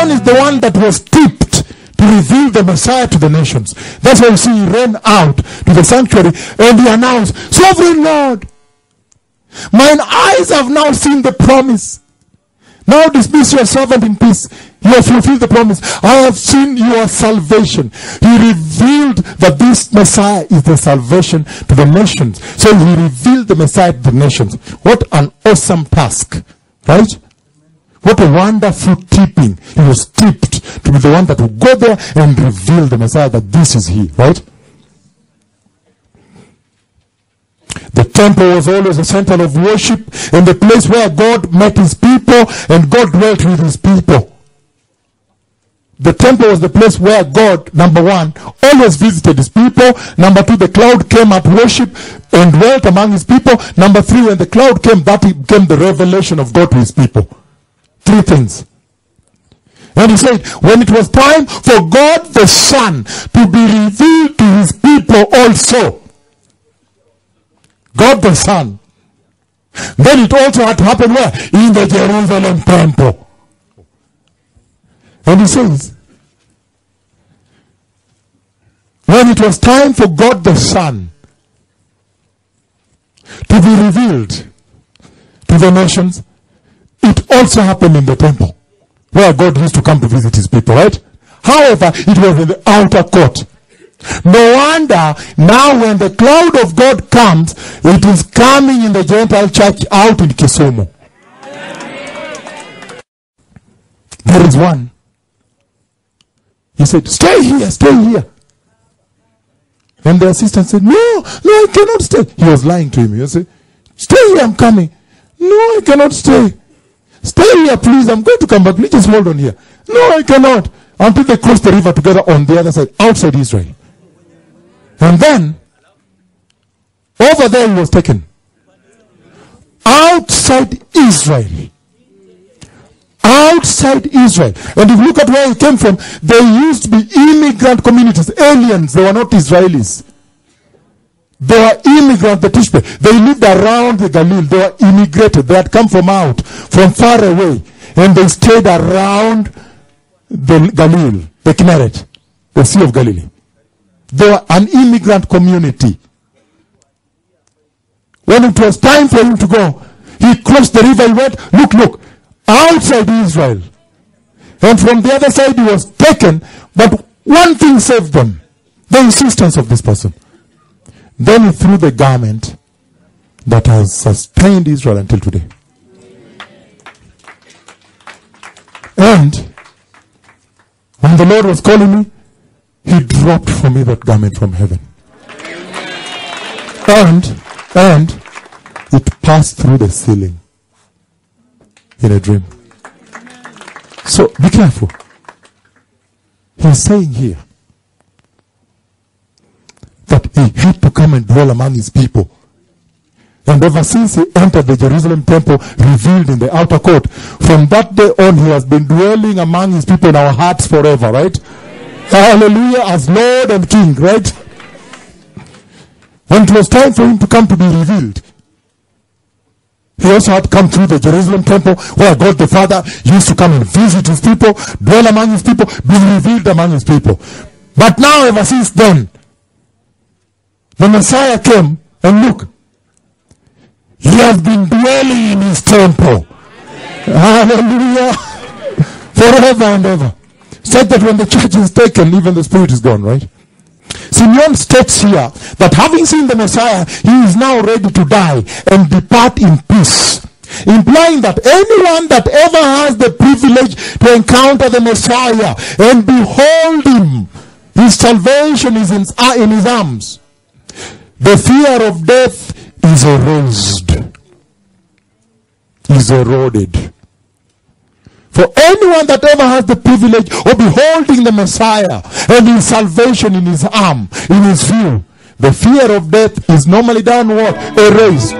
John is the one that was tipped to reveal the Messiah to the nations. That's why you see he ran out to the sanctuary and he announced, Sovereign Lord, mine eyes have now seen the promise. Now dismiss your servant in peace. You have fulfilled the promise. I have seen your salvation. He revealed that this Messiah is the salvation to the nations. So he revealed the Messiah to the nations. What an awesome task. Right? What a wonderful tipping. He was tipped to be the one that would go there and reveal the Messiah, that this is he. Right? The temple was always a center of worship and the place where God met his people and God dwelt with his people. The temple was the place where God, number one, always visited his people. Number two, the cloud came at worship and dwelt among his people. Number three, when the cloud came, that became the revelation of God to his people. Three things. And he said, when it was time for God the Son to be revealed to his people also, God the Son, then it also had to happen where? In the Jerusalem temple. And he says, when it was time for God the Son to be revealed to the nations, it also happened in the temple, where God used to come to visit his people, right? However, it was in the outer court. No wonder now when the cloud of God comes, it is coming in the Gentile church out in Kisumu. There is one. He said, stay here, stay here. And the assistant said, no, I cannot stay. He was lying to him. He said, stay here, I'm coming. No, I cannot stay. Stay here, please, I'm going to come back. Please just hold on here. No, I cannot. Until they cross the river together on the other side, outside Israel. And then, over there he was taken. Outside Israel. Outside Israel. And if you look at where he came from, they used to be immigrant communities, aliens. They were not Israelis. They were immigrants, the Tishbe. They lived around the Galilee. They were immigrated. They had come from far away. And they stayed around the Galilee, the Kinneret, the Sea of Galilee. They were an immigrant community. When it was time for him to go, he crossed the river. He went, look, outside Israel. And from the other side he was taken. But one thing saved them. The insistence of this person. Then he threw the garment that has sustained Israel until today. And when the Lord was calling me, he dropped for me that garment from heaven. And it passed through the ceiling in a dream. So be careful. He's saying here that he had to come and dwell among his people. And ever since he entered the Jerusalem temple, revealed in the outer court, from that day on he has been dwelling among his people in our hearts forever, right? Hallelujah, as Lord and King, right? When it was time for him to come to be revealed, he also had to come through the Jerusalem temple, where God the Father used to come and visit his people, dwell among his people, be revealed among his people. But now, ever since then, the Messiah came, and look, he has been dwelling in his temple. Hallelujah. Forever and ever. Said that when the church is taken, even the spirit is gone, right? Simeon states here that having seen the Messiah, he is now ready to die and depart in peace. Implying that anyone that ever has the privilege to encounter the Messiah and behold him, his salvation is in his arms. The fear of death is erased, is eroded. For anyone that ever has the privilege of beholding the Messiah and his salvation in his arm, in his view, the fear of death is normally done what? Erased.